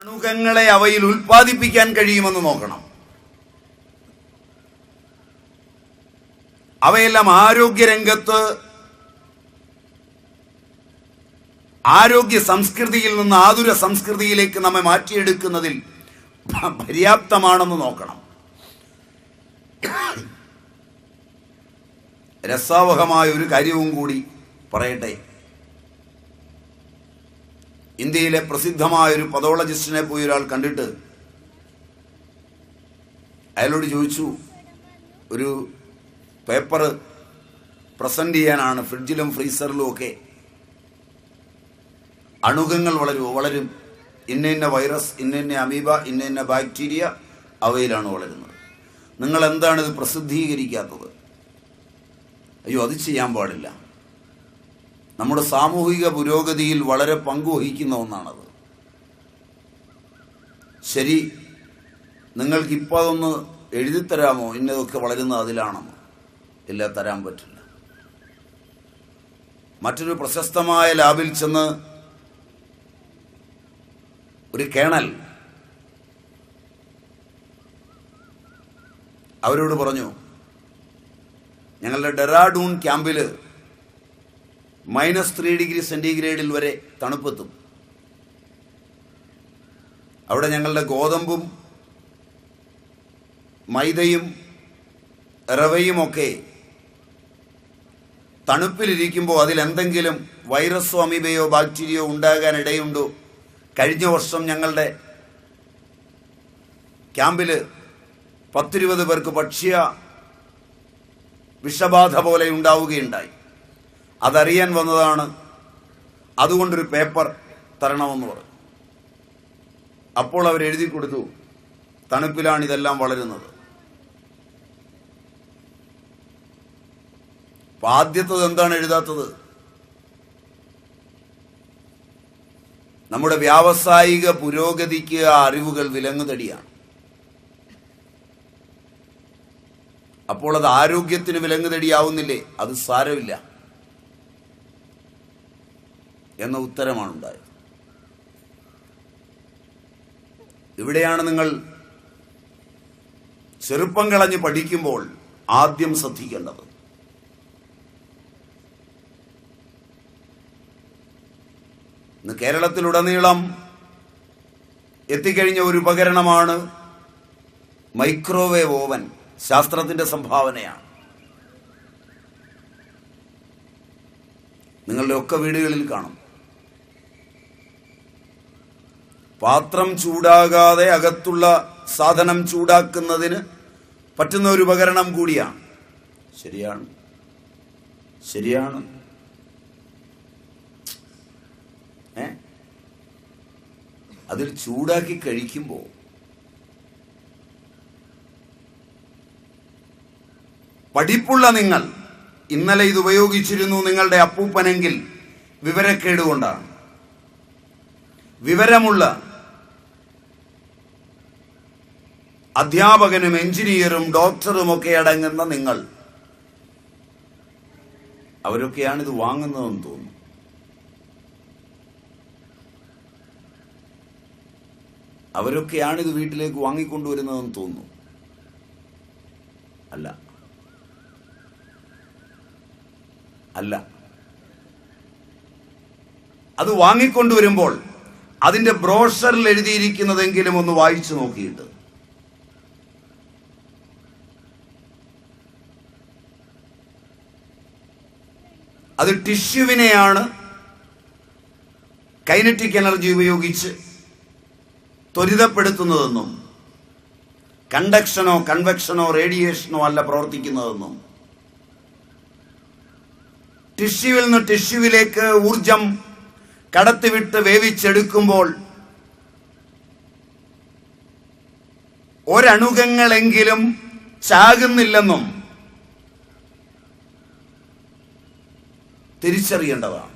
അണുകങ്ങളെ അവയിൽ ഉൽപ്പാദിപ്പിക്കാൻ കഴിയുമെന്ന് നോക്കണം. അവയെല്ലാം ആരോഗ്യരംഗത്ത് ആരോഗ്യ സംസ്കൃതിയിൽ നിന്ന് ആതുര സംസ്കൃതിയിലേക്ക് നമ്മെ മാറ്റിയെടുക്കുന്നതിൽ പര്യാപ്തമാണെന്ന് നോക്കണം. രസാവഹമായ ഒരു കാര്യവും കൂടി പറയട്ടെ. ഇന്ത്യയിലെ പ്രസിദ്ധമായ ഒരു പതോളജിസ്റ്റിനെ പോയി ഒരാൾ കണ്ടിട്ട് അയാളോട് ചോദിച്ചു, ഒരു പേപ്പർ പ്രസന്റ് ചെയ്യാനാണ്, ഫ്രിഡ്ജിലും ഫ്രീസറിലും ഒക്കെ അണുകങ്ങൾ വളരും, ഇന്ന വൈറസ്, ഇന്ന അമീബ, ഇന്ന ബാക്ടീരിയ അവയിലാണ് വളരുന്നത്. നിങ്ങൾ എന്താണ് ഇത് പ്രസിദ്ധീകരിക്കാത്തത്? അയ്യോ, അത് ചെയ്യാൻ പാടില്ല. നമ്മുടെ സാമൂഹിക പുരോഗതിയിൽ വളരെ പങ്കുവഹിക്കുന്ന ഒന്നാണത്. ശരി, നിങ്ങൾക്കിപ്പോൾ അതൊന്ന് എഴുതിത്തരാമോ, ഇന്നതൊക്കെ വളരുന്നത് അതിലാണെന്ന്? ഇല്ല, തരാൻ പറ്റില്ല. മറ്റൊരു പ്രശസ്തമായ ലാബിൽ ചെന്ന് ഒരു കേണൽ അവരോട് പറഞ്ഞു, ഞങ്ങളുടെ ഡെറാഡൂൺ ക്യാമ്പിൽ -3 ഡിഗ്രി സെന്റിഗ്രേഡിൽ വരെ തണുപ്പെത്തും. അവിടെ ഞങ്ങളുടെ ഗോതമ്പും മൈദയും റവയുമൊക്കെ തണുപ്പിലിരിക്കുമ്പോൾ അതിലെന്തെങ്കിലും വൈറസോ അമീബയോ ബാക്ടീരിയോ ഉണ്ടാകാൻ ഇടയുണ്ടോ? കഴിഞ്ഞ വർഷം ഞങ്ങളുടെ ക്യാമ്പിൽ 10-20 പേർക്ക് ഭക്ഷ്യ വിഷബാധ പോലെ ഉണ്ടാവുകയുണ്ടായി. അതറിയാൻ വന്നതാണ്, അതുകൊണ്ടൊരു പേപ്പർ തരണമെന്ന് പറഞ്ഞു. അപ്പോൾ അവരെഴുതി കൊടുത്തു, തണുപ്പിലാണ് ഇതെല്ലാം വളരുന്നത്. ആദ്യത്തത് എന്താണ് എഴുതാത്തത്? നമ്മുടെ വ്യാവസായിക പുരോഗതിക്ക് ആ അറിവുകൾ വിലങ്ങുതടിയാണ്. അപ്പോൾ അത് ആരോഗ്യത്തിന് വിലങ്ങുതടിയാവുന്നില്ലേ? അത് സാരമില്ല എന്ന ഉത്തരമാണ് ഉണ്ടായത്. ഇവിടെയാണ് നിങ്ങൾ ചെറുപ്പം കളഞ്ഞ് പഠിക്കുമ്പോൾ ആദ്യം ശ്രദ്ധിക്കേണ്ടത്. ഇന്ന് കേരളത്തിലുടനീളം എത്തിക്കഴിഞ്ഞ ഒരു ഉപകരണമാണ് മൈക്രോവേവ് ഓവൻ. ശാസ്ത്രത്തിന്റെ സംഭാവനയാണ്. നിങ്ങളുടെ ഒക്കെ വീടുകളിൽ കാണും. പാത്രം ചൂടാകാതെ അകത്തുള്ള സാധനം ചൂടാക്കുന്നതിന് പറ്റുന്ന ഒരു ഉപകരണം കൂടിയാണ്. ശരിയാണ്. അതിൽ ചൂടാക്കി കഴിക്കുമ്പോൾ പഠിപ്പുള്ള നിങ്ങൾ, ഇന്നലെ ഇത് ഉപയോഗിച്ചിരുന്നു നിങ്ങളുടെ അപ്പൂപ്പനെങ്കിൽ വിവരക്കേടുകൊണ്ടാണ്. വിവരമുള്ള അധ്യാപകനും എഞ്ചിനീയറും ഡോക്ടറും ഒക്കെ അടങ്ങുന്ന നിങ്ങൾ, അവരൊക്കെയാണിത് വാങ്ങുന്നതെന്ന് തോന്നുന്നു. അവരൊക്കെയാണിത് വീട്ടിലേക്ക് വാങ്ങിക്കൊണ്ടുവരുന്നതെന്ന് തോന്നുന്നു. അല്ല, അത് വാങ്ങിക്കൊണ്ടുവരുമ്പോൾ അതിന്റെ ബ്രോഷറിൽ എഴുതിയിരിക്കുന്നതെങ്കിലും ഒന്ന് വായിച്ചു നോക്കിയിട്ട് അത് ടിഷ്യൂവിനെയാണ് കൈനറ്റിക് എനർജി ഉപയോഗിച്ച് ത്വരിതപ്പെടുത്തുന്നതെന്നും കണ്ടക്ഷനോ കൺവെക്ഷനോ റേഡിയേഷനോ അല്ല പ്രവർത്തിക്കുന്നതെന്നും, ടിഷ്യൂവിൽ നിന്ന് ടിഷ്യൂവിലേക്ക് ഊർജം കടത്തിവിട്ട് വേവിച്ചെടുക്കുമ്പോൾ ഒരണുകങ്ങളെങ്കിലും ചാകുന്നില്ലെന്നും തിരിച്ചറിയേണ്ടതാണ്.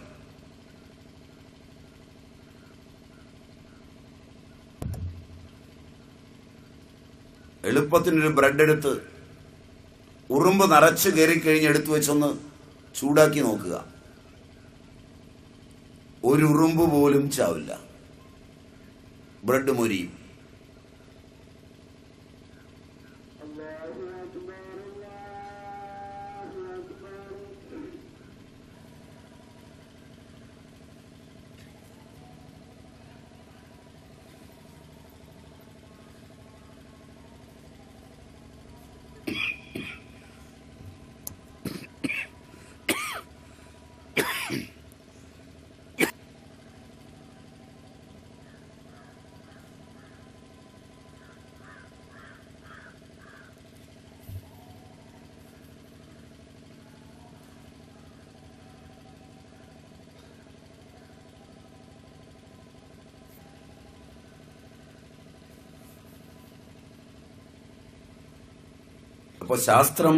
എളുപ്പത്തിനൊരു ബ്രെഡ് എടുത്ത് ഉറുമ്പ് നിറച്ച് കയറിക്കഴിഞ്ഞ് എടുത്തു വെച്ചൊന്ന് ചൂടാക്കി നോക്കുക. ഒരു ഉറുമ്പ് പോലും ചാവില്ല. ബ്രെഡ് മൊരിയും. അപ്പോൾ ശാസ്ത്രം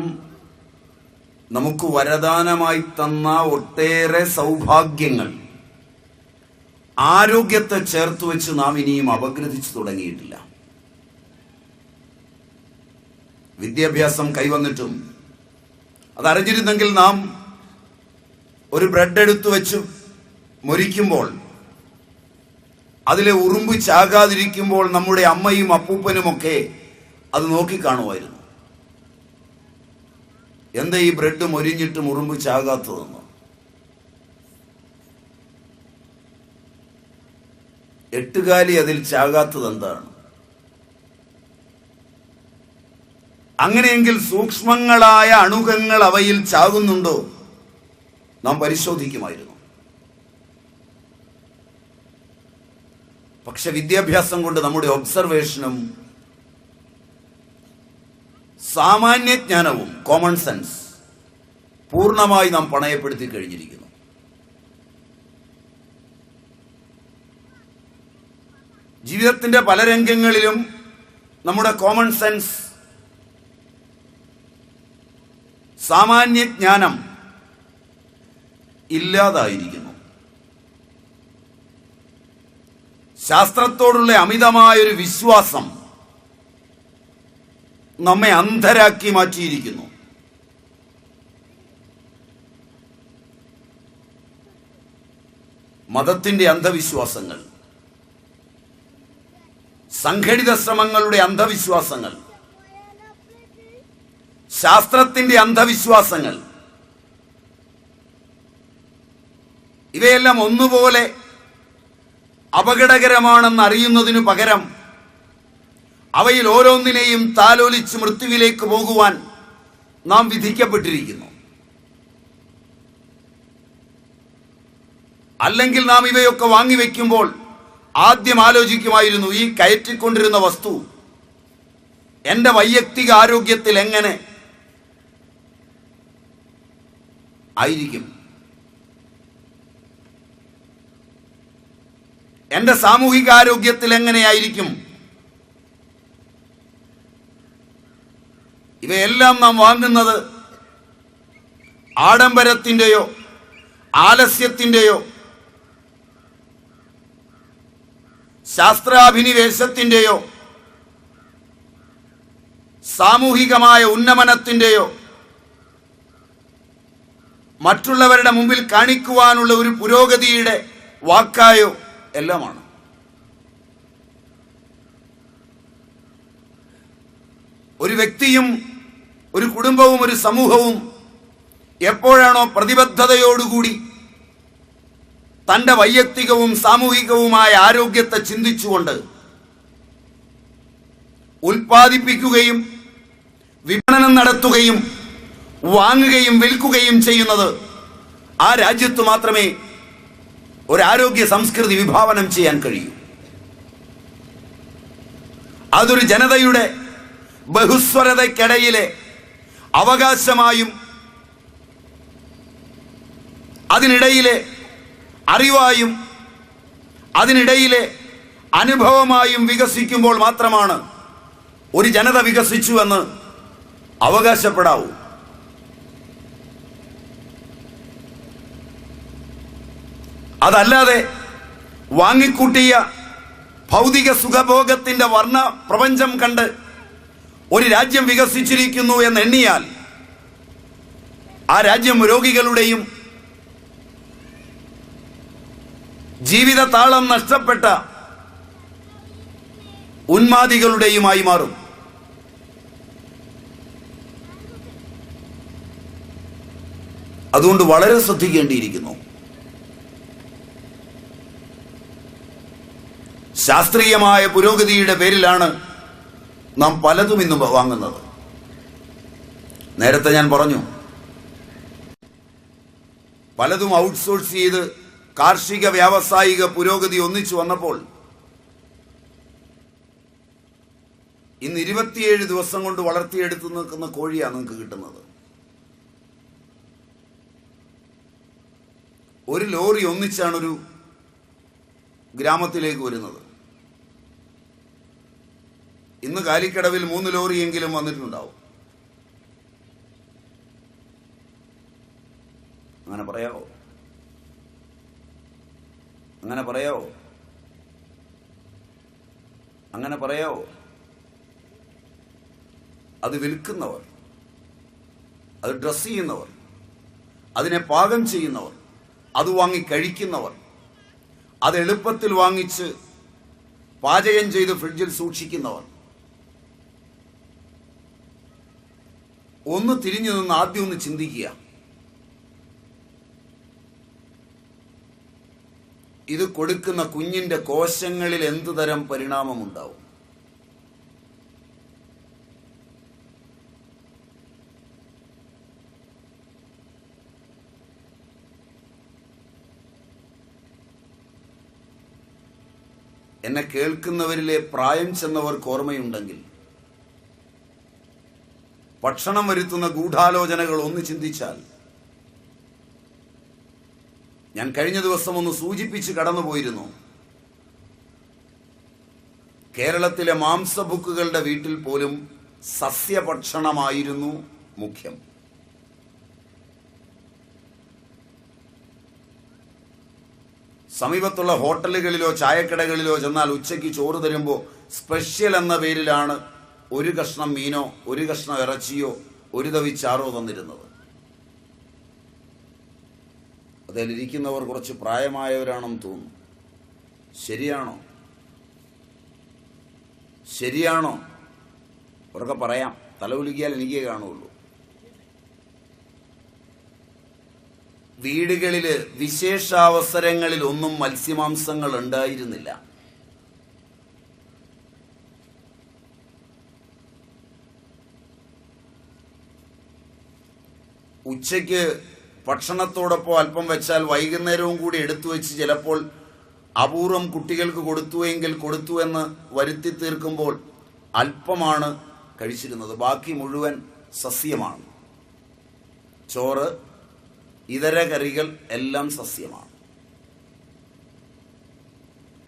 നമുക്ക് വരദാനമായി തന്ന ഒട്ടേറെ സൗഭാഗ്യങ്ങൾ, ആരോഗ്യത്തെ ചേർത്ത് വെച്ച് നാം ഇനിയും അപഗ്രഥിച്ചു തുടങ്ങിയിട്ടില്ല. വിദ്യാഭ്യാസം കൈവന്നിട്ടും അതറിഞ്ഞിരുന്നെങ്കിൽ നാം ഒരു ബ്രെഡ് എടുത്തു വെച്ച് മൊരിക്കുമ്പോൾ അതിലെ ഉറുമ്പ് ചാകാതിരിക്കുമ്പോൾ നമ്മുടെ അമ്മയും അപ്പൂപ്പനുമൊക്കെ അത് നോക്കിക്കാണുമായിരുന്നു. എന്താ ഈ ബ്രെഡ് മൊരിഞ്ഞിട്ടും ഉറുമ്പ് ചാകാത്തതെന്ന്. എട്ടുകാലി അതിൽ ചാകാത്തത് എന്താണ്? അങ്ങനെയെങ്കിൽ സൂക്ഷ്മങ്ങളായ അണുകങ്ങൾ അവയിൽ ചാകുന്നുണ്ടോ നാം പരിശോധിക്കുമായിരുന്നു. പക്ഷെ വിദ്യാഭ്യാസം കൊണ്ട് നമ്മുടെ ഒബ്സർവേഷനും സാമാന്യജ്ഞാനവും കോമൺ സെൻസ് പൂർണ്ണമായി നാം പണയപ്പെടുത്തി കഴിഞ്ഞിരിക്കുന്നു. ജീവിതത്തിന്റെ പല രംഗങ്ങളിലും നമ്മുടെ കോമൺ സെൻസ്, സാമാന്യജ്ഞാനം ഇല്ലാതായിരിക്കുന്നു. ശാസ്ത്രത്തോടുള്ള അമിതമായൊരു വിശ്വാസം നമ്മെ അന്ധരാക്കി മാറ്റിയിരിക്കുന്നു. മതത്തിന്റെ അന്ധവിശ്വാസങ്ങൾ, സംഘടിത ശ്രമങ്ങളുടെ അന്ധവിശ്വാസങ്ങൾ, ശാസ്ത്രത്തിന്റെ അന്ധവിശ്വാസങ്ങൾ, ഇവയെല്ലാം ഒന്നുപോലെ അപകടകരമാണെന്ന് അറിയുന്നതിനു പകരം അവയിൽ ഓരോന്നിനെയും താലോലിച്ച് മൃത്യുവിലേക്ക് പോകുവാൻ നാം വിധിക്കപ്പെട്ടിരിക്കുന്നു. അല്ലെങ്കിൽ നാം ഇവയൊക്കെ വാങ്ങിവെക്കുമ്പോൾ ആദ്യം ആലോചിക്കുമായിരുന്നു, ഈ കയറ്റിക്കൊണ്ടിരുന്ന വസ്തു എന്റെ വൈയക്തിക ആരോഗ്യത്തിൽ എങ്ങനെ ആയിരിക്കും, എന്റെ സാമൂഹിക ആരോഗ്യത്തിൽ എങ്ങനെയായിരിക്കും. ഇവയെല്ലാം നാം വാങ്ങുന്നത് ആഡംബരത്തിന്റെയോ ആലസ്യത്തിന്റെയോ ശാസ്ത്രാഭിനിവേശത്തിന്റെയോ സാമൂഹികമായ ഉന്നമനത്തിന്റെയോ മറ്റുള്ളവരുടെ മുമ്പിൽ കാണിക്കുവാനുള്ള ഒരു പുരോഗതിയുടെ വാക്കായോ എല്ലാമാണ്. ഒരു വ്യക്തിയും ഒരു കുടുംബവും ഒരു സമൂഹവും എപ്പോഴാണോ പ്രതിബദ്ധതയോടുകൂടി തന്റെ വൈയക്തികവും സാമൂഹികവുമായ ആരോഗ്യത്തെ ചിന്തിച്ചുകൊണ്ട് ഉൽപ്പാദിപ്പിക്കുകയും വിപണനം നടത്തുകയും വാങ്ങുകയും വിൽക്കുകയും ചെയ്യുന്നത്, ആ രാജ്യത്ത് മാത്രമേ ഒരാരോഗ്യ സംസ്കൃതി വിഭാവനം ചെയ്യാൻ കഴിയൂ. അതൊരു ജനതയുടെ ബഹുസ്വരതയ്ക്കിടയിലെ അവകാശമായും അതിനിടയിലെ അറിവായും അതിനിടയിലെ അനുഭവമായും വികസിക്കുമ്പോൾ മാത്രമാണ് ഒരു ജനത വികസിച്ചുവെന്ന് അവകാശപ്പെടാവൂ. അതല്ലാതെ വാങ്ങിക്കൂട്ടിയ ഭൗതിക സുഖഭോഗത്തിന്റെ വർണ്ണ പ്രപഞ്ചം കണ്ട് ഒരു രാജ്യം വികസിച്ചിരിക്കുന്നു എന്നെണ്ണിയാൽ ആ രാജ്യം രോഗികളുടെയും ജീവിത താളം നഷ്ടപ്പെട്ട ഉന്മാദികളുടെയുമായി മാറും. അതുകൊണ്ട് വളരെ ശ്രദ്ധിക്കേണ്ടിയിരിക്കുന്നു. ശാസ്ത്രീയമായ പുരോഗതിയുടെ പേരിലാണ് നാം പലതും ഇന്ന് വാങ്ങുന്നത്. നേരത്തെ ഞാൻ പറഞ്ഞു, പലതും ഔട്ട്സോഴ്സ് ചെയ്ത് കാർഷിക വ്യാവസായിക പുരോഗതി ഒന്നിച്ചു വന്നപ്പോൾ ഇന്ന് 27 ദിവസം കൊണ്ട് വളർത്തിയെടുത്ത് നിൽക്കുന്ന കോഴിയാണ് നിങ്ങൾക്ക് കിട്ടുന്നത്. ഒരു ലോറി ഒന്നിച്ചാണ് ഒരു ഗ്രാമത്തിലേക്ക് വരുന്നത്. ഇന്ന് കാലിക്കടവിൽ 3 ലോറിയെങ്കിലും വന്നിട്ടുണ്ടാവും. അങ്ങനെ പറയാവോ? അങ്ങനെ പറയാവോ? അങ്ങനെ പറയാവോ? അത് വിൽക്കുന്നവർ, അത് ഡ്രസ് ചെയ്യുന്നവർ, അതിനെ പാകം ചെയ്യുന്നവർ, അത് വാങ്ങി കഴിക്കുന്നവർ, അത് എളുപ്പത്തിൽ വാങ്ങിച്ച് പാചകം ചെയ്ത് ഫ്രിഡ്ജിൽ സൂക്ഷിക്കുന്നവർ ഒന്ന് തിരിഞ്ഞു നിന്ന് ആദ്യം ഒന്ന് ചിന്തിക്കുക. ഇത് കൊടുക്കുന്ന കുഞ്ഞിന്റെ കോശങ്ങളിൽ എന്തു തരം പരിണാമമുണ്ടാവും? എന്നെ കേൾക്കുന്നവരിലെ പ്രായം ചെന്നവർക്ക് ഓർമ്മയുണ്ടെങ്കിൽ ഭക്ഷണം വരുത്തുന്ന ഗൂഢാലോചനകൾ ഒന്ന് ചിന്തിച്ചാൽ, ഞാൻ കഴിഞ്ഞ ദിവസം ഒന്ന് സൂചിപ്പിച്ച് കടന്നുപോയിരുന്നു. കേരളത്തിലെ മാംസബുക്കുകളുടെ വീട്ടിൽ പോലും സസ്യഭക്ഷണമായിരുന്നു മുഖ്യം. സമീപത്തുള്ള ഹോട്ടലുകളിലോ ചായക്കടകളിലോ ചെന്നാൽ ഉച്ചയ്ക്ക് ചോറ് തരുമ്പോൾ സ്പെഷ്യൽ എന്ന പേരിലാണ് ഒരു കഷ്ണം മീനോ ഒരു കഷ്ണം ഇറച്ചിയോ ഒരു തവി ചാറോ തന്നിരുന്നത്. അതിലിരിക്കുന്നവർ കുറച്ച് പ്രായമായവരാണെന്ന് തോന്നുന്നു. ശരിയാണോ? ശരിയാണോ? അവർക്ക് പറയാം, തലകുലിക്കിയാൽ എനിക്കേ കാണുള്ളൂ. വീടുകളിൽ വിശേഷാവസരങ്ങളിൽ ഒന്നും മത്സ്യമാംസങ്ങൾ ഉണ്ടായിരുന്നില്ല. ഉച്ചയ്ക്ക് ഭക്ഷണത്തോടൊപ്പം അല്പം വെച്ചാൽ വൈകുന്നേരവും കൂടി എടുത്തു വെച്ച് ചിലപ്പോൾ അപൂർവം കുട്ടികൾക്ക് കൊടുത്തുവെങ്കിൽ കൊടുത്തു എന്ന് വരുത്തി തീർക്കുമ്പോൾ അല്പമാണ് കഴിച്ചിരുന്നത്. ബാക്കി മുഴുവൻ സസ്യമാണ്. ചോറ്, ഇതര കറികൾ എല്ലാം സസ്യമാണ്.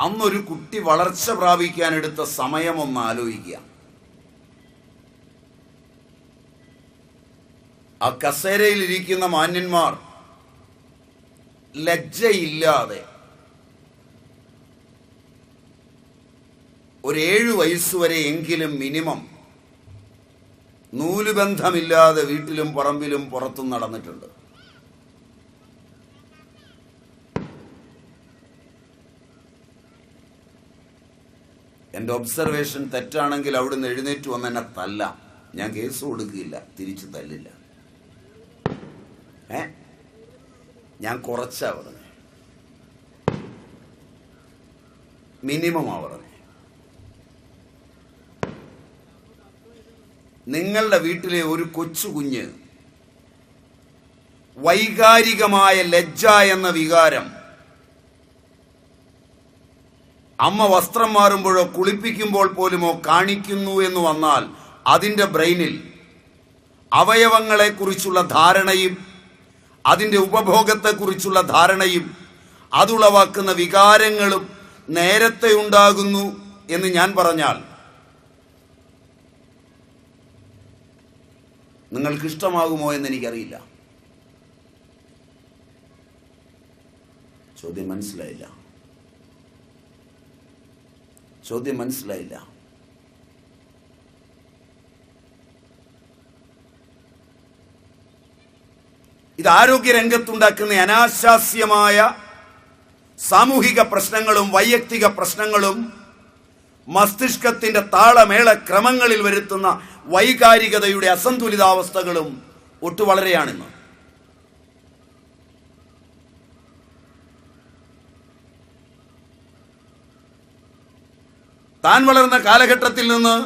അന്നൊരു കുട്ടി വളർച്ച പ്രാപിക്കാൻ എടുത്ത സമയമൊന്ന് ആലോചിക്കുക. ആ കസേരയിലിരിക്കുന്ന മാന്യന്മാർ ലജ്ജയില്ലാതെ ഒരു 7 വയസ്സുവരെ എങ്കിലും മിനിമം നൂലുബന്ധമില്ലാതെ വീട്ടിലും പറമ്പിലും പുറത്തും നടന്നിട്ടുണ്ട്. എൻ്റെ ഒബ്സർവേഷൻ തെറ്റാണെങ്കിൽ അവിടുന്ന് എഴുന്നേറ്റ് വന്ന് എന്നെ തല്ലാം. ഞാൻ കേസ് കൊടുക്കില്ല, തിരിച്ചു തല്ലില്ല. ഞാൻ കുറച്ചാ പറഞ്ഞേ, മിനിമമാ പറഞ്ഞേ. നിങ്ങളുടെ വീട്ടിലെ ഒരു കൊച്ചു കുഞ്ഞ് വൈകാരികമായ ലജ്ജ എന്ന വികാരം അമ്മ വസ്ത്രം മാറുമ്പോഴോ കുളിപ്പിക്കുമ്പോൾ പോലുമോ കാണിക്കുന്നു എന്ന് വന്നാൽ അതിൻ്റെ ബ്രെയിനിൽ അവയവങ്ങളെക്കുറിച്ചുള്ള ധാരണയും അതിൻ്റെ ഉപഭോഗത്തെക്കുറിച്ചുള്ള ധാരണയും അതുളവാക്കുന്ന വികാരങ്ങളും നേരത്തെ ഉണ്ടാകുന്നു എന്ന് ഞാൻ പറഞ്ഞാൽ നിങ്ങൾക്കിഷ്ടമാകുമോ എന്നെനിക്കറിയില്ല. ചോദ്യം മനസ്സിലായില്ല. ചോദ്യം മനസ്സിലായില്ല. ഇത് ആരോഗ്യരംഗത്തുണ്ടാക്കുന്ന അനാശാസ്യമായ സാമൂഹിക പ്രശ്നങ്ങളും വൈയക്തിക പ്രശ്നങ്ങളും മസ്തിഷ്കത്തിന്റെ താളമേള ക്രമങ്ങളിൽ വരുത്തുന്ന വൈകാരികതയുടെ അസന്തുലിതാവസ്ഥകളും ഒട്ടു വളരെയാണിന്ന്. താൻ വളർന്ന കാലഘട്ടത്തിൽ നിന്ന്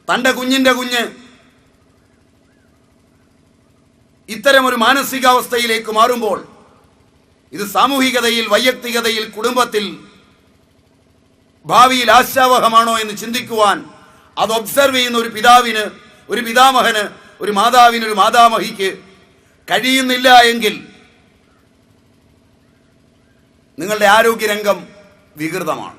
തന്റെ കുഞ്ഞിന്റെ കുഞ്ഞ് ഇത്തരമൊരു മാനസികാവസ്ഥയിലേക്ക് മാറുമ്പോൾ ഇത് സാമൂഹികതയിൽ, വൈയക്തികതയിൽ, കുടുംബത്തിൽ ഭാവിയിൽ ആശാവഹമാണോ എന്ന് ചിന്തിക്കുവാൻ, അത് ഒബ്സർവ് ചെയ്യുന്ന ഒരു പിതാവിന്, ഒരു പിതാമഹന്, ഒരു മാതാവിന്, ഒരു മാതാമഹിക്ക് കഴിയുന്നില്ല എങ്കിൽ നിങ്ങളുടെ ആരോഗ്യരംഗം വികൃതമാണ്.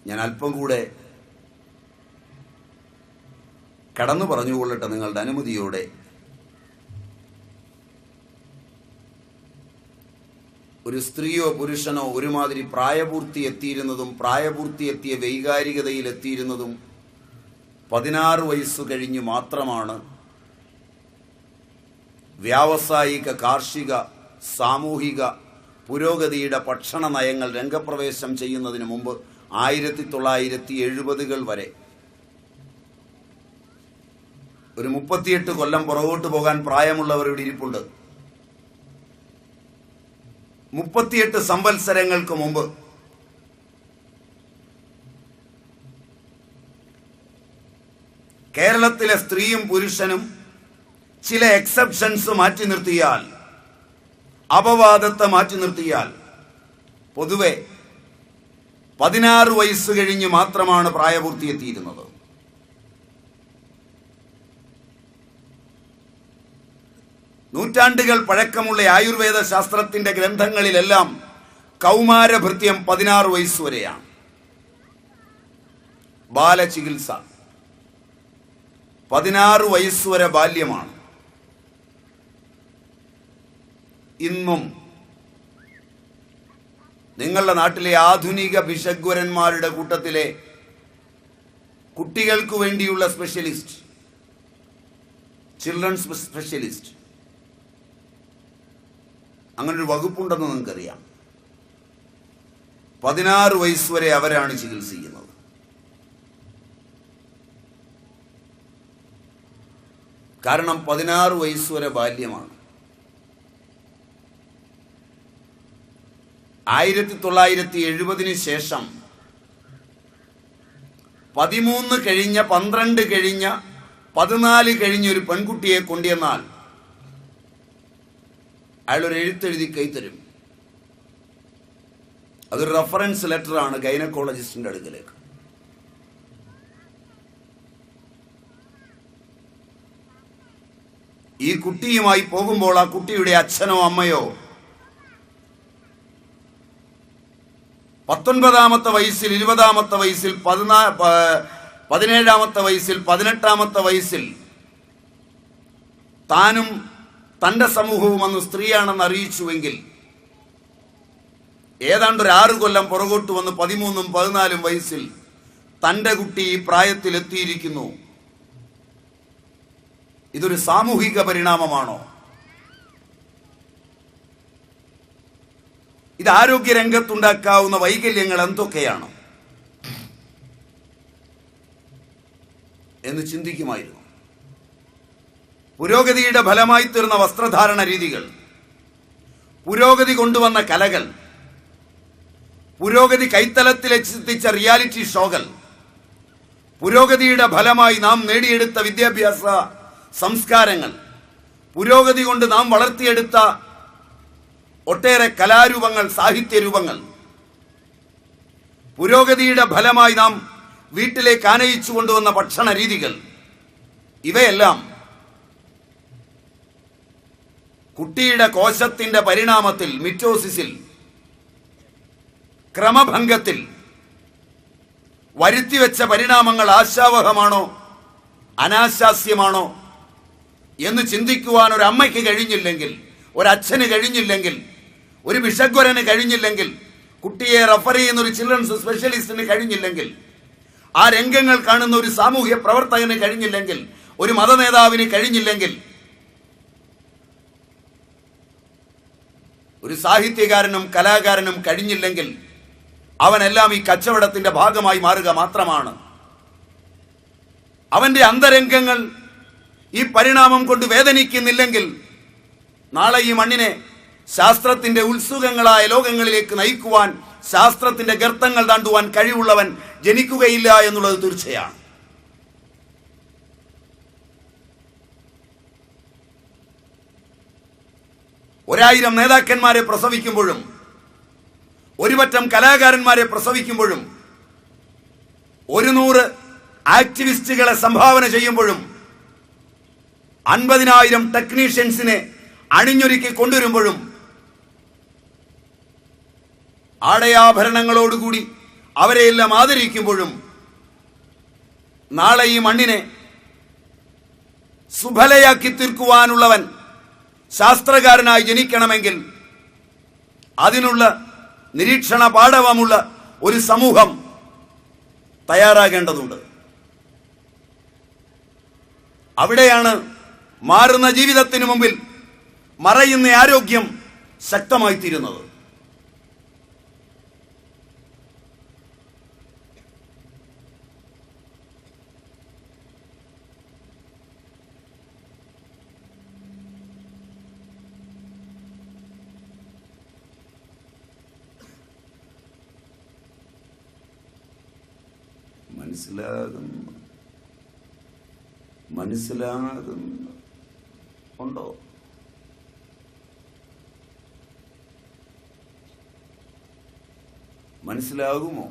ഞാൻ അല്പം കൂടെ കടന്നു പറഞ്ഞുകൊള്ളട്ടെ നിങ്ങളുടെ അനുമതിയോടെ. ഒരു സ്ത്രീയോ പുരുഷനോ ഒരുമാതിരി പ്രായപൂർത്തി എത്തിയിരുന്നതും പ്രായപൂർത്തി എത്തിയ വൈകാരികതയിൽ എത്തിയിരുന്നതും 16 വയസ്സു കഴിഞ്ഞ് മാത്രമാണ്. വ്യാവസായിക, കാർഷിക, സാമൂഹിക പുരോഗതിയുടെ ഭക്ഷണ നയങ്ങൾ രംഗപ്രവേശം ചെയ്യുന്നതിന് മുമ്പ് 1970-കൾ വരെ ഒരു 38 കൊല്ലം പുറകോട്ട് പോകാൻ പ്രായമുള്ളവർ ഇവിടെ ഇരിപ്പുണ്ട്. 38 സംവത്സരങ്ങൾക്ക് മുമ്പ് കേരളത്തിലെ സ്ത്രീയും പുരുഷനും ചില എക്സെപ്ഷൻസ് മാറ്റി നിർത്തിയാൽ, അപവാദത്തെ മാറ്റി നിർത്തിയാൽ പൊതുവെ 16 വയസ്സ് കഴിഞ്ഞ് മാത്രമാണ് പ്രായപൂർത്തിയെത്തിയിരുന്നത്. നൂറ്റാണ്ടുകൾ പഴക്കമുള്ള ആയുർവേദ ശാസ്ത്രത്തിന്റെ ഗ്രന്ഥങ്ങളിലെല്ലാം കൗമാരഭൃത്യം 16 വയസ്സ് വരെയാണ്. ബാലചികിത്സ 16 വയസ്സുവരെ ബാല്യമാണ്. ഇന്നും നിങ്ങളുടെ നാട്ടിലെ ആധുനിക ഭിഷഗ്വരന്മാരുടെ കൂട്ടത്തിലെ കുട്ടികൾക്ക് വേണ്ടിയുള്ള സ്പെഷ്യലിസ്റ്റ്, ചിൽഡ്രൻസ് സ്പെഷ്യലിസ്റ്റ്, അങ്ങനൊരു വകുപ്പുണ്ടെന്ന് നിങ്ങൾക്കറിയാം. 16 വയസ്സുവരെ അവരാണ് ചികിത്സിക്കുന്നത്. കാരണം 16 വയസ്സുവരെ ബാല്യമാണ്. 1970 ശേഷം 13 കഴിഞ്ഞ, 12 കഴിഞ്ഞ, 14 കഴിഞ്ഞ ഒരു പെൺകുട്ടിയെ കൊണ്ടുവന്നാൽ അയാളൊരു എഴുത്തെഴുതി കൈത്തരും. അതൊരു റെഫറൻസ് ലെറ്ററാണ് ഗൈനക്കോളജിസ്റ്റിന്റെ അടുക്കലേക്ക്. ഈ കുട്ടിയുമായി പോകുമ്പോൾ ആ കുട്ടിയുടെ അച്ഛനോ അമ്മയോ 19-ാമത്തെ വയസ്സിൽ, 20-ാമത്തെ വയസ്സിൽ, 17-ാമത്തെ വയസ്സിൽ, 18-ാമത്തെ വയസ്സിൽ താനും തന്റെ സമൂഹവും അന്ന് സ്ത്രീയാണെന്ന് അറിയിച്ചുവെങ്കിൽ ഏതാണ്ട് ഒരു 6 കൊല്ലം പുറകോട്ട് വന്ന് 13-ഉം 14-ഉം വയസ്സിൽ തന്റെ കുട്ടി ഈ പ്രായത്തിൽ എത്തിയിരിക്കുന്നു. ഇതൊരു സാമൂഹിക പരിണാമമാണോ? ഇത് ആരോഗ്യരംഗത്തുണ്ടാക്കാവുന്ന വൈകല്യങ്ങൾ എന്തൊക്കെയാണ് എന്ന് ചിന്തിക്കുമായിരുന്നു. പുരോഗതിയുടെ ഫലമായി തീർന്ന വസ്ത്രധാരണ രീതികൾ, പുരോഗതി കൊണ്ടുവന്ന കലകൾ, പുരോഗതി കൈത്തലത്തിലെത്തിച്ച റിയാലിറ്റി ഷോകൾ, പുരോഗതിയുടെ ഫലമായി നാം നേടിയെടുത്ത വിദ്യാഭ്യാസ സംസ്കാരങ്ങൾ, പുരോഗതി കൊണ്ട് നാം വളർത്തിയെടുത്ത ഒട്ടേറെ കലാരൂപങ്ങൾ, സാഹിത്യരൂപങ്ങൾ, പുരോഗതിയുടെ ഫലമായി നാം വീട്ടിലേക്ക് ആനയിച്ചു കൊണ്ടുവന്ന ഭക്ഷണ രീതികൾ, ഇവയെല്ലാം കുട്ടിയുടെ കോശത്തിന്റെ പരിണാമത്തിൽ, മിറ്റോസിസിൽ, ക്രമഭംഗത്തിൽ വരുത്തിവെച്ച പരിണാമങ്ങൾ ആശാവഹമാണോ അനാശാസ്യമാണോ എന്ന് ചിന്തിക്കുവാൻ ഒരമ്മയ്ക്ക് കഴിഞ്ഞില്ലെങ്കിൽ, ഒരച്ഛന് കഴിഞ്ഞില്ലെങ്കിൽ, ഒരു ബിഷഗ്വരന് കഴിഞ്ഞില്ലെങ്കിൽ, കുട്ടിയെ റഫർ ചെയ്യുന്ന ഒരു ചിൽഡ്രൻസ് സ്പെഷ്യലിസ്റ്റിന് കഴിഞ്ഞില്ലെങ്കിൽ, ആ രംഗങ്ങൾ കാണുന്ന ഒരു സാമൂഹ്യ പ്രവർത്തകന് കഴിഞ്ഞില്ലെങ്കിൽ, ഒരു മതനേതാവിന് കഴിഞ്ഞില്ലെങ്കിൽ, ഒരു സാഹിത്യകാരനും കലാകാരനും കഴിഞ്ഞില്ലെങ്കിൽ, അവനെല്ലാം ഈ കച്ചവടത്തിന്റെ ഭാഗമായി മാറുക മാത്രമാണ്. അവന്റെ അന്തരംഗങ്ങൾ ഈ പരിണാമം കൊണ്ട് വേദനിക്കുന്നില്ലെങ്കിൽ നാളെ ഈ മണ്ണിനെ ശാസ്ത്രത്തിന്റെ ഉത്സുകങ്ങളായ ലോകങ്ങളിലേക്ക് നയിക്കുവാൻ, ശാസ്ത്രത്തിന്റെ ഗർത്തങ്ങൾ താണ്ടുവാൻ കഴിവുള്ളവൻ ജനിക്കുകയില്ല എന്നുള്ളത് തീർച്ചയാണ്. ഒരായിരം നേതാക്കന്മാരെ പ്രസവിക്കുമ്പോഴും, ഒരുപറ്റം കലാകാരന്മാരെ പ്രസവിക്കുമ്പോഴും, 100 ആക്ടിവിസ്റ്റുകളെ സംഭാവന ചെയ്യുമ്പോഴും, 50,000 ടെക്നീഷ്യൻസിനെ അണിഞ്ഞൊരുക്കി കൊണ്ടുവരുമ്പോഴും, ആടയാഭരണങ്ങളോടുകൂടി അവരെയെല്ലാം ആദരിക്കുമ്പോഴും, നാളെ ഈ മണ്ണിനെ സുഫലയാക്കി തീർക്കുവാനുള്ളവൻ ശാസ്ത്രകാരനായി ജനിക്കണമെങ്കിൽ അതിനുള്ള നിരീക്ഷണ പാടവമുള്ള ഒരു സമൂഹം തയ്യാറാകേണ്ടതുണ്ട്. അവിടെയാണ് മാറുന്ന ജീവിതത്തിനു മുമ്പിൽ മറയുന്ന ആരോഗ്യം ശക്തമായിത്തീരുന്നത്. മനസ്സിലാകുന്നുണ്ടോ? മനസ്സിലാകുമോ?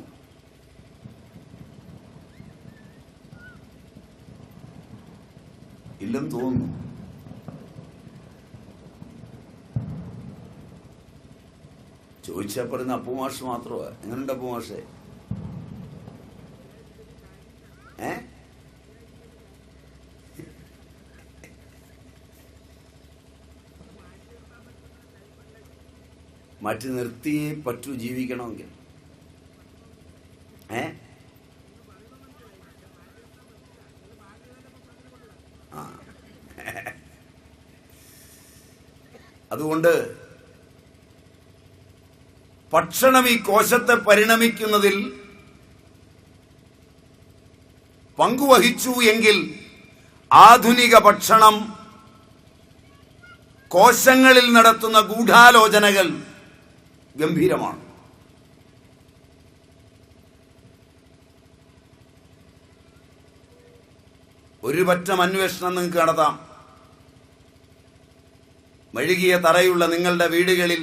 ഇല്ലെന്ന് തോന്നുന്നു. ചോദിച്ചാൽ പറയുന്ന അപ്പുമാഷ് മാത്രമാ. എങ്ങനെയുണ്ട് അപ്പുമാഷേ? മാറ്റി നിർത്തിയേ പറ്റൂ ജീവിക്കണമെങ്കിൽ. അതുകൊണ്ട് ഭക്ഷണം ഈ കോശത്തെ പരിണമിക്കുന്നതിൽ പങ്കുവഹിച്ചു എങ്കിൽ ആധുനിക ഭക്ഷണം കോശങ്ങളിൽ നടത്തുന്ന ഗൂഢാലോചനകൾ ഗംഭീരമാണ്. ഒരു പറ്റം അന്വേഷണം നിങ്ങൾക്ക് നടത്താം. മെഴുകിയ തറയുള്ള നിങ്ങളുടെ വീടുകളിൽ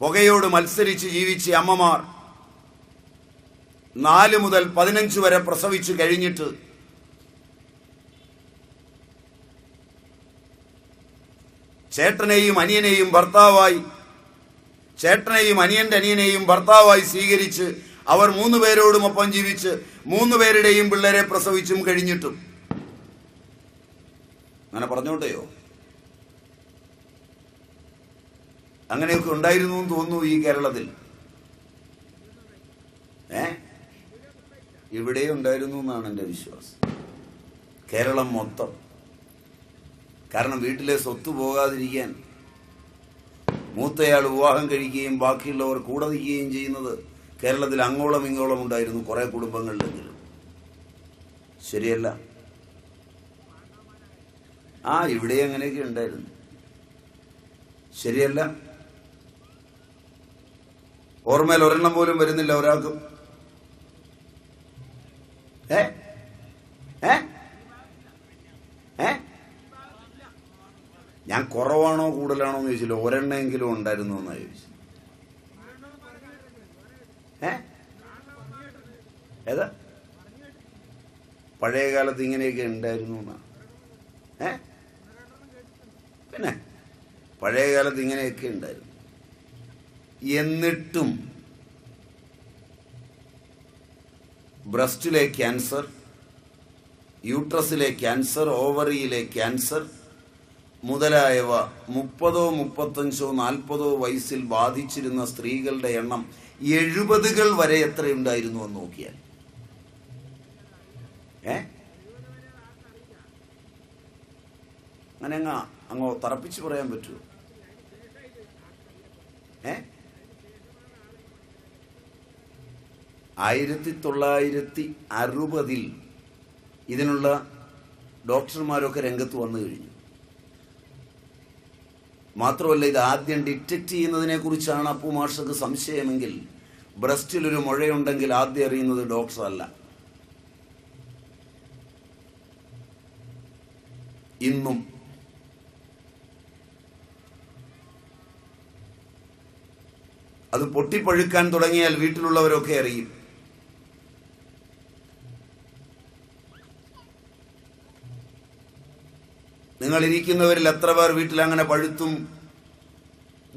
പുകയോട് മത്സരിച്ച് ജീവിച്ച അമ്മമാർ 4 മുതൽ 15 വരെ പ്രസവിച്ചു കഴിഞ്ഞിട്ട് ചേട്ടനെയും അനിയനെയും ഭർത്താവായി, ചേട്ടനെയും അനിയന്റെ അനിയനെയും ഭർത്താവായി സ്വീകരിച്ച് അവർ 3 പേരോടുമൊപ്പം ജീവിച്ച് 3 പേരുടെയും പിള്ളേരെ പ്രസവിച്ചും കഴിഞ്ഞിട്ടും അങ്ങനെ പറഞ്ഞോട്ടെയോ? അങ്ങനെയൊക്കെ ഉണ്ടായിരുന്നു എന്ന് തോന്നുന്നു ഈ കേരളത്തിൽ. ഇവിടെ ഉണ്ടായിരുന്നു എന്നാണ് എൻ്റെ വിശ്വാസം. കേരളം മൊത്തം. കാരണം വീട്ടിലെ സ്വത്ത് പോകാതിരിക്കാൻ മൂത്തയാൾ വിവാഹം കഴിക്കുകയും ബാക്കിയുള്ളവർ കൂടെ നിൽക്കുകയും ചെയ്യുന്നത് കേരളത്തിൽ അങ്ങോളം ഇങ്ങോളം ഉണ്ടായിരുന്നു, കുറെ കുടുംബങ്ങളിലെങ്കിലും. ശരിയല്ല? ഇവിടെ അങ്ങനെയൊക്കെ ഉണ്ടായിരുന്നു. ശരിയല്ല? ഓർമ്മയിൽ ഒരെണ്ണം പോലും വരുന്നില്ല ഒരാൾക്കും. ഞാൻ കുറവാണോ കൂടുതലാണോ എന്ന് ചോദിച്ചില്ല, ഒരെണ്ണമെങ്കിലും ഉണ്ടായിരുന്നു എന്നാ ചോദിച്ചു. ഏതാ? പഴയ കാലത്ത് ഇങ്ങനെയൊക്കെ ഉണ്ടായിരുന്നു എന്നാ? പിന്നെ പഴയ കാലത്ത് ഇങ്ങനെയൊക്കെ ഉണ്ടായിരുന്നു. എന്നിട്ടും ബ്രസ്റ്റിലെ ക്യാൻസർ, യൂട്രസിലെ ക്യാൻസർ, ഓവറിയിലെ ക്യാൻസർ, മുതലായവ 30, 35, 40 വയസ്സിൽ ബാധിച്ചിരുന്ന സ്ത്രീകളുടെ എണ്ണം 70 വരെ എത്രയുണ്ടായിരുന്നു എന്ന് നോക്കിയാൽ അങ്ങനെ അങ്ങോ തറപ്പിച്ച് പറയാൻ പറ്റുമോ? 1960 ഇതിനുള്ള ഡോക്ടർമാരൊക്കെ രംഗത്ത് വന്നു കഴിഞ്ഞു. മാത്രമല്ല, ഇത് ആദ്യം ഡിറ്റക്ട് ചെയ്യുന്നതിനെ കുറിച്ചാണ് അപ്പു മാഷക്ക് സംശയമെങ്കിൽ, ബ്രസ്റ്റിലൊരു മുഴയുണ്ടെങ്കിൽ ആദ്യം അറിയുന്നത് ഡോക്ടറല്ല. ഇന്നും അത് പൊട്ടിപ്പഴുക്കാൻ തുടങ്ങിയാൽ വീട്ടിലുള്ളവരൊക്കെ അറിയും. നിങ്ങൾ ഇരിക്കുന്നവരിൽ എത്ര പേർ വീട്ടിൽ അങ്ങനെ പഴുത്തും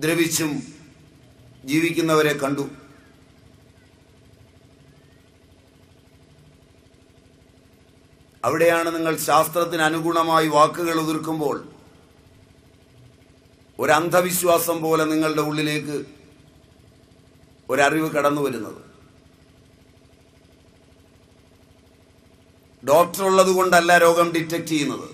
ദ്രവിച്ചും ജീവിക്കുന്നവരെ കണ്ടു? അവിടെയാണ് നിങ്ങൾ ശാസ്ത്രത്തിന് അനുഗുണമായി വാക്കുകൾ ഉതിർക്കുമ്പോൾ ഒരു അന്ധവിശ്വാസം പോലെ നിങ്ങളുടെ ഉള്ളിലേക്ക് ഒരറിവ് കടന്നു വരുന്നത്. ഡോക്ടർ ഉള്ളത് കൊണ്ടല്ല രോഗം ഡിറ്റക്ട് ചെയ്യുന്നത്.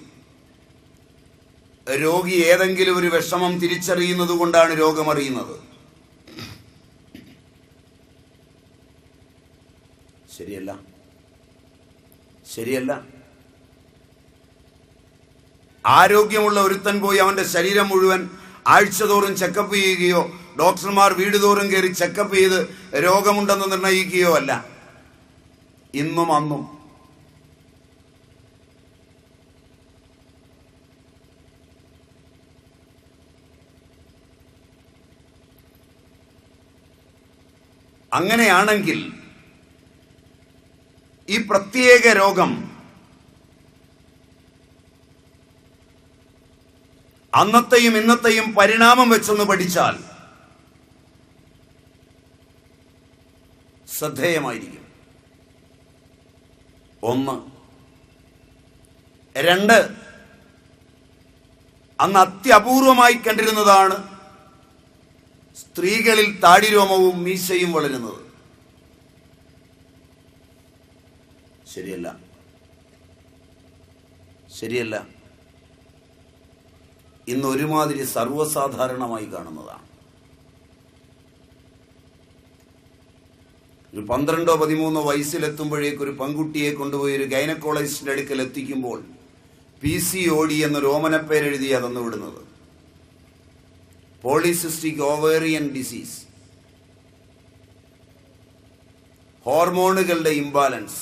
രോഗി ഏതെങ്കിലും ഒരു വിഷമം തിരിച്ചറിയുന്നത് കൊണ്ടാണ് രോഗം അറിയുന്നത്. ശരിയല്ല? ശരിയല്ല? ആരോഗ്യമുള്ള ഒരുത്തൻ പോയി അവന്റെ ശരീരം മുഴുവൻ ആഴ്ചതോറും ചെക്കപ്പ് ചെയ്യുകയോ ഡോക്ടർമാർ വീട് തോറും കയറി ചെക്കപ്പ് ചെയ്ത് രോഗമുണ്ടെന്ന് നിർണയിക്കുകയോ അല്ല. ഇന്നും അന്നും അങ്ങനെയാണെങ്കിൽ ഈ പ്രത്യേക രോഗം അന്നത്തെയും ഇന്നത്തെയും പരിണാമം വെച്ചൊന്ന് പഠിച്ചാൽ ശ്രദ്ധേയമായിരിക്കും. 1. 2, അന്ന് അത്യപൂർവമായി കണ്ടിരുന്നതാണ് സ്ത്രീകളിൽ താടിരോമവും മീശയും വളരുന്നത്. ശരിയല്ല? ശരിയല്ല? ഇന്ന് ഒരുമാതിരി സർവ്വസാധാരണമായി കാണുന്നതാണ്. ഒരു 12, 13 വയസ്സിലെത്തുമ്പോഴേക്ക് ഒരു പെൺകുട്ടിയെ കൊണ്ടുപോയി ഒരു ഗൈനക്കോളജിസ്റ്റിന്റെ അടുക്കൽ എത്തിക്കുമ്പോൾ PCOD എന്നൊരു ഓമനപ്പേരെഴുതിയാ തന്നു വിടുന്നത്. പോളിസിസ്റ്റിക് ഓവേറിയൻ ഡിസീസ്, ഹോർമോണുകളുടെ ഇംബാലൻസ്.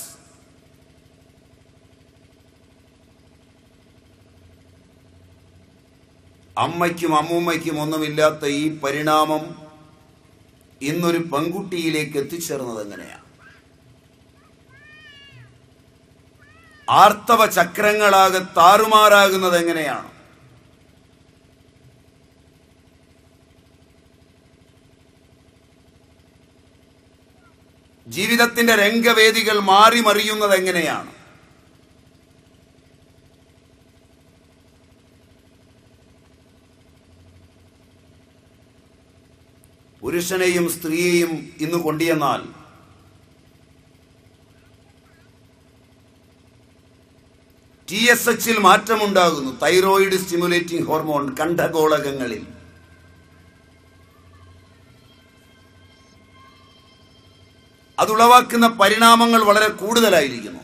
അമ്മയ്ക്കും അമ്മൂമ്മയ്ക്കും ഒന്നുമില്ലാത്ത ഈ പരിണാമം ഇന്നൊരു പെൺകുട്ടിയിലേക്ക് എത്തിച്ചേർന്നത് എങ്ങനെയാണ്? ആർത്തവ ചക്രങ്ങളാകെ താറുമാറാകുന്നത് എങ്ങനെയാണ്? ജീവിതത്തിന്റെ രംഗവേദികൾ മാറി മറിയുന്നത് എങ്ങനെയാണ്? പുരുഷനെയും സ്ത്രീയെയും ഇന്ന് കൊണ്ടുവന്നാൽ TSH മാറ്റമുണ്ടാകുന്നു. തൈറോയിഡ് സ്റ്റിമുലേറ്റിംഗ് ഹോർമോൺ കണ്ഠഗോളകങ്ങളിൽ. അതുളവാക്കുന്ന പരിണാമങ്ങൾ വളരെ കൂടുതലായിരിക്കുന്നു.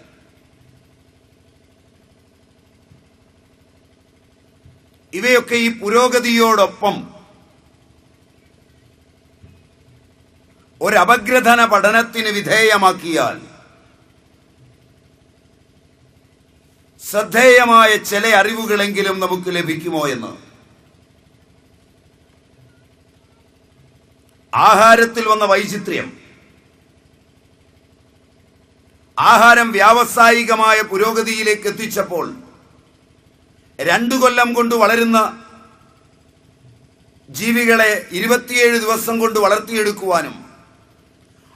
ഇവയൊക്കെ ഈ പുരോഗതിയോടൊപ്പം ഒരപഗ്രഥന പഠനത്തിന് വിധേയമാക്കിയാൽ ശ്രദ്ധേയമായ ചില അറിവുകളെങ്കിലും നമുക്ക് ലഭിക്കുമോ എന്ന്. ആഹാരത്തിൽ വന്ന വൈചിത്ര്യം, ആഹാരം വ്യാവസായികമായ പുരോഗതിയിലേക്ക് എത്തിച്ചപ്പോൾ 2 കൊല്ലം കൊണ്ട് വളരുന്ന ജീവികളെ 27 ദിവസം കൊണ്ട് വളർത്തിയെടുക്കുവാനും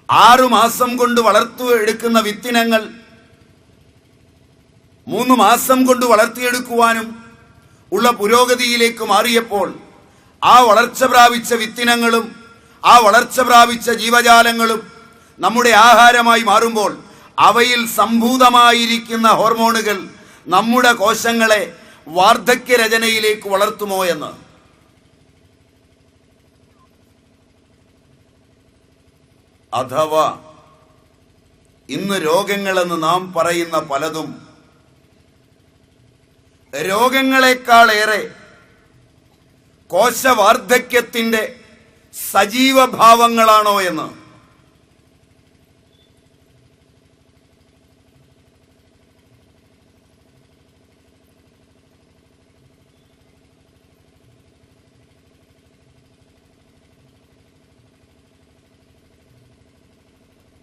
6 മാസം കൊണ്ട് വളർത്തിയെടുക്കുന്ന വിത്തിനങ്ങൾ 3 മാസം കൊണ്ട് വളർത്തിയെടുക്കുവാനും ഉള്ള പുരോഗതിയിലേക്ക് മാറിയപ്പോൾ ആ വളർച്ച പ്രാപിച്ച വിത്തിനങ്ങളും ആ വളർച്ച പ്രാപിച്ച ജീവജാലങ്ങളും നമ്മുടെ ആഹാരമായി മാറുമ്പോൾ അവയിൽ സംഭൂതമായിരിക്കുന്ന ഹോർമോണുകൾ നമ്മുടെ കോശങ്ങളെ വാർദ്ധക്യരചനയിലേക്ക് വളർത്തുമോ എന്ന്. അഥവാ ഇന്ന് രോഗങ്ങളെന്ന് നാം പറയുന്ന പലതും രോഗങ്ങളെക്കാളേറെ കോശവാർദ്ധക്യത്തിന്റെ സജീവഭാവങ്ങളാണോ എന്ന്.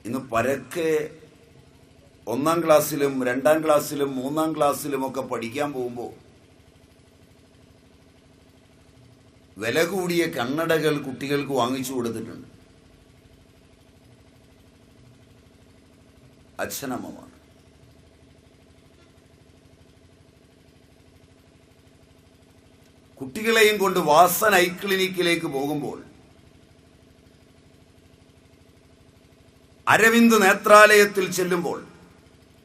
ഇന്ന് പരക്കെ 1-ാം ക്ലാസ്സിലും 2-ാം ക്ലാസ്സിലും 3-ാം ക്ലാസ്സിലുമൊക്കെ പഠിക്കാൻ പോകുമ്പോൾ വില കൂടിയ കണ്ണടകൾ കുട്ടികൾക്ക് വാങ്ങിച്ചു കൊടുത്തിട്ടുണ്ട് അച്ഛനമ്മമാർ. കുട്ടികളെയും കൊണ്ട് വാസൻ ഐ ക്ലിനിക്കിലേക്ക് പോകുമ്പോൾ അരവിന്ദ് നേത്രാലയത്തിൽ ചെല്ലുമ്പോൾ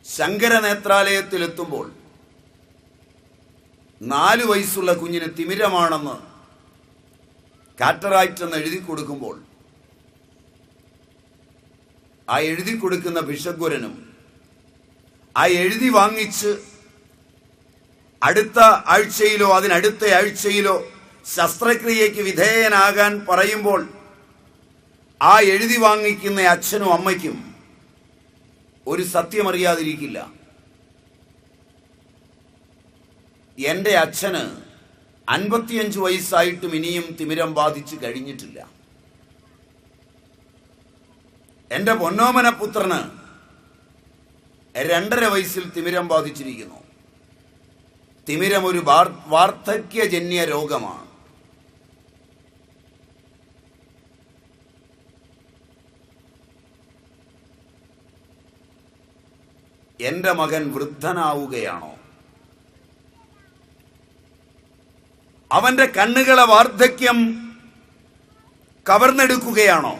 ശങ്കര നേത്രാലയത്തിൽ എത്തുമ്പോൾ 4 വയസ്സുള്ള കുഞ്ഞിന് തിമിരമാണെന്ന് കാറ്ററാക്റ്റ് എന്ന് എഴുതി കൊടുക്കുമ്പോൾ ആ എഴുതി കൊടുക്കുന്ന ഭിഷഗ്വരനും ആ എഴുതി വാങ്ങിച്ച് അടുത്ത ആഴ്ചയിലോ അതിനടുത്ത ആഴ്ചയിലോ ശസ്ത്രക്രിയയ്ക്ക് വിധേയനാകാൻ പറയുമ്പോൾ ആ എഴുതി വാങ്ങിക്കുന്ന അച്ഛനും അമ്മയ്ക്കും ഒരു സത്യമറിയാതിരിക്കില്ല. എൻ്റെ അച്ഛന് 55 വയസ്സായിട്ടും ഇനിയും തിമിരം ബാധിച്ചു കഴിഞ്ഞിട്ടില്ല. എൻ്റെ പൊന്നോമനപുത്രന് 2.5 വയസ്സിൽ തിമിരം ബാധിച്ചിരിക്കുന്നു. തിമിരം ഒരു വാർദ്ധക്യജന്യ രോഗമാണ്. എൻ്റെ മകൻ വൃദ്ധനാവുകയാണോ? അവന്റെ കണ്ണുകളെ വാർദ്ധക്യം കവർന്നെടുക്കുകയാണോ?